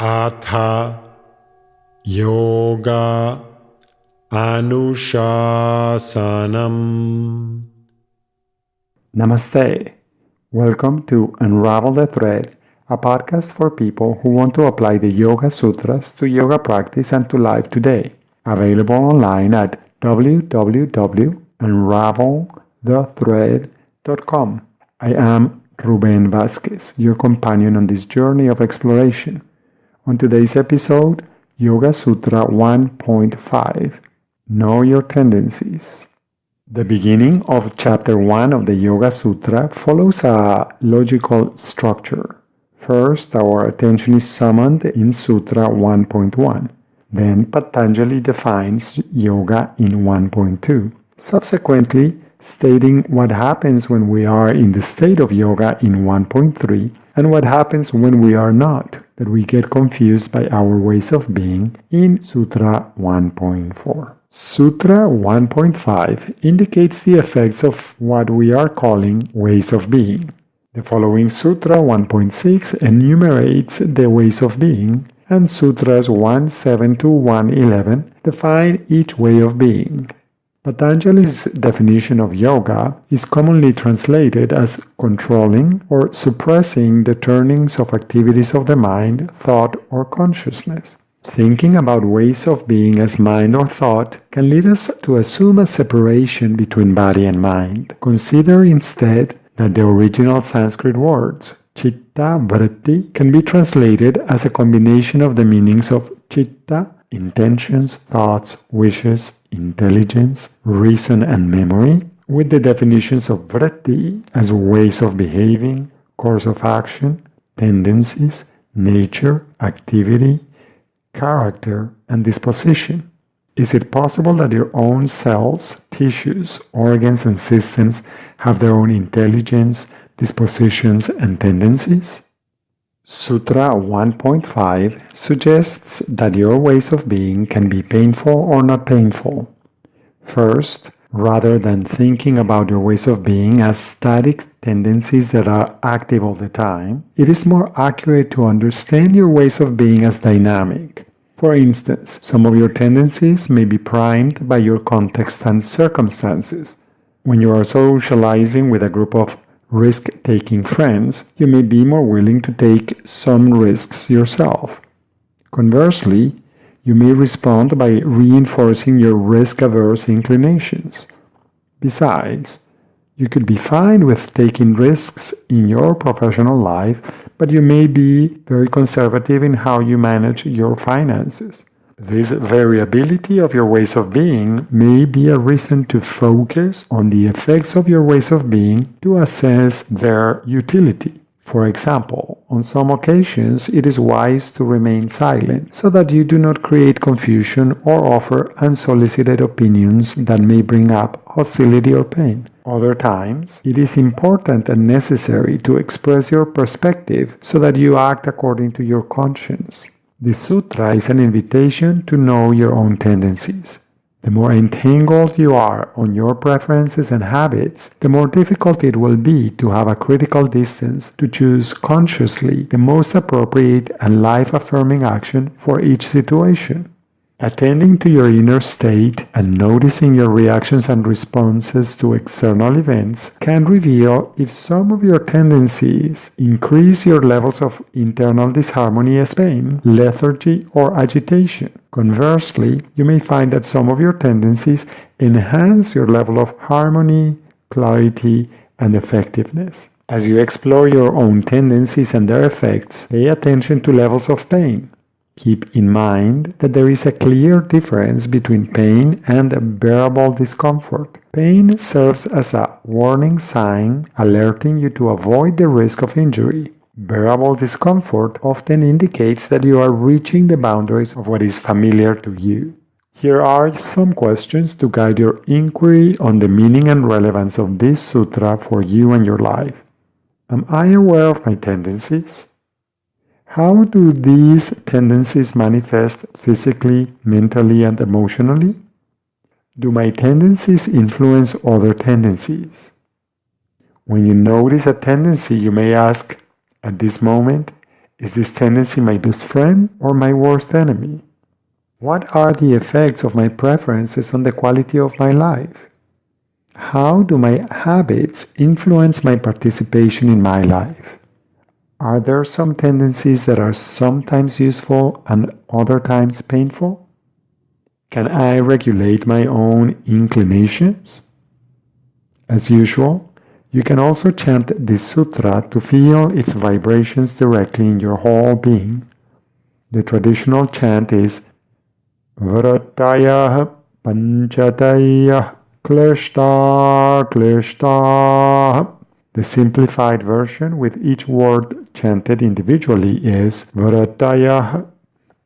Atha yoga anushasanam. Namaste. Welcome to Unravel the Thread, a podcast for people who want to apply the Yoga Sutras to yoga practice and to life today. Available online at www.unravelthethread.com. I am Ruben Vasquez, your companion on this journey of exploration. On today's episode, Yoga Sutra 1.5, Know Your Tendencies. The beginning of Chapter 1 of the Yoga Sutra follows a logical structure. First, our attention is summoned in Sutra 1.1. Then Patanjali defines yoga in 1.2. Subsequently, stating what happens when we are in the state of yoga in 1.3 and what happens when we are not, that we get confused by our ways of being in Sutra 1.4. Sutra 1.5 indicates the effects of what we are calling ways of being. The following Sutra 1.6 enumerates the ways of being, and Sutras 1.7 to 1.11 define each way of being. Patanjali's definition of yoga is commonly translated as controlling or suppressing the turnings of activities of the mind, thought, or consciousness. Thinking about ways of being as mind or thought can lead us to assume a separation between body and mind. Consider instead that the original Sanskrit words, chitta, vritti, can be translated as a combination of the meanings of chitta, intentions, thoughts, wishes, intelligence, reason, and memory, with the definitions of vritti as ways of behaving, course of action, tendencies, nature, activity, character, and disposition. Is it possible that your own cells, tissues, organs, and systems have their own intelligence, dispositions, and tendencies? Sutra 1.5 suggests that your ways of being can be painful or not painful. First, rather than thinking about your ways of being as static tendencies that are active all the time, it is more accurate to understand your ways of being as dynamic. For instance, some of your tendencies may be primed by your context and circumstances. When you are socializing with a group of risk-taking friends, you may be more willing to take some risks yourself. Conversely, you may respond by reinforcing your risk-averse inclinations. Besides, you could be fine with taking risks in your professional life, but you may be very conservative in how you manage your finances. This variability of your ways of being may be a reason to focus on the effects of your ways of being to assess their utility. For example, on some occasions it is wise to remain silent so that you do not create confusion or offer unsolicited opinions that may bring up hostility or pain. Other times, it is important and necessary to express your perspective so that you act according to your conscience. The sutra is an invitation to know your own tendencies. The more entangled you are on your preferences and habits, the more difficult it will be to have a critical distance to choose consciously the most appropriate and life-affirming action for each situation. Attending to your inner state and noticing your reactions and responses to external events can reveal if some of your tendencies increase your levels of internal disharmony as pain, lethargy, or agitation. Conversely, you may find that some of your tendencies enhance your level of harmony, clarity, and effectiveness. As you explore your own tendencies and their effects, pay attention to levels of pain. Keep in mind that there is a clear difference between pain and bearable discomfort. Pain serves as a warning sign, alerting you to avoid the risk of injury. Bearable discomfort often indicates that you are reaching the boundaries of what is familiar to you. Here are some questions to guide your inquiry on the meaning and relevance of this sutra for you and your life. Am I aware of my tendencies? How do these tendencies manifest physically, mentally, and emotionally? Do my tendencies influence other tendencies? When you notice a tendency, you may ask, at this moment, Is this tendency my best friend or my worst enemy? What are the effects of my preferences on the quality of my life? How do my habits influence my participation in my life? Are there some tendencies that are sometimes useful and other times painful? Can I regulate my own inclinations? As usual, you can also chant this sutra to feel its vibrations directly in your whole being. The traditional chant is Vratayah Panchatayah Klishta Klishta. The simplified version with each word chanted individually is Vratayah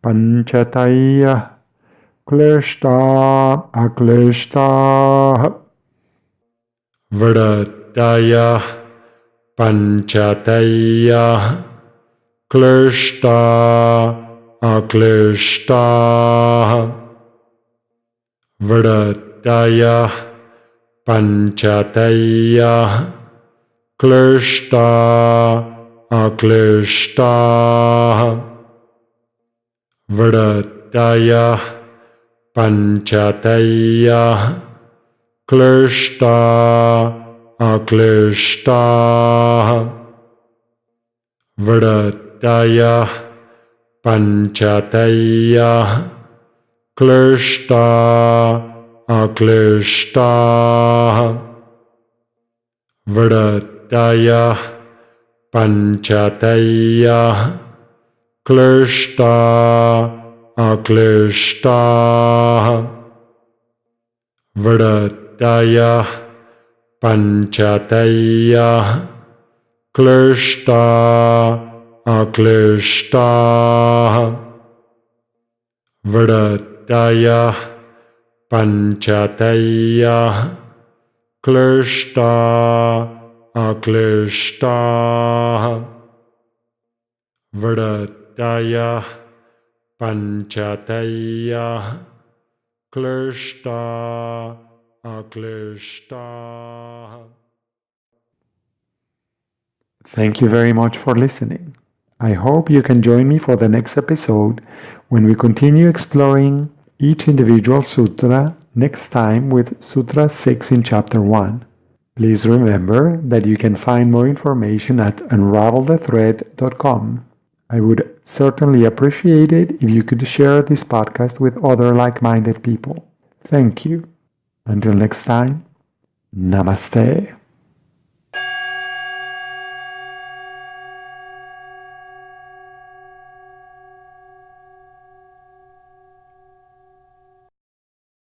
Panchatayah Klishta Aklishta. Vrataya Panchataya Klishta Aklishta. Vrataya Panchataya Klishta Aklishta. Vrataya Panchataya Klishta Aklishta. Vrataya Panchataya Klishta Aklishta. Vrataya Panchataya Klishta Aklishta. Vrataya Panchataya Klishta Aklishta. Vrataya Panchataya Klishta Aklishta. Vrataya Panchataya Klishta Aklishta. Thank you very much for listening. I hope you can join me for the next episode when we continue exploring each individual sutra next time with Sutra 6 in Chapter 1. Please remember that you can find more information at unravelthethread.com. I would certainly appreciate it if you could share this podcast with other like-minded people. Thank you. Until next time, Namaste.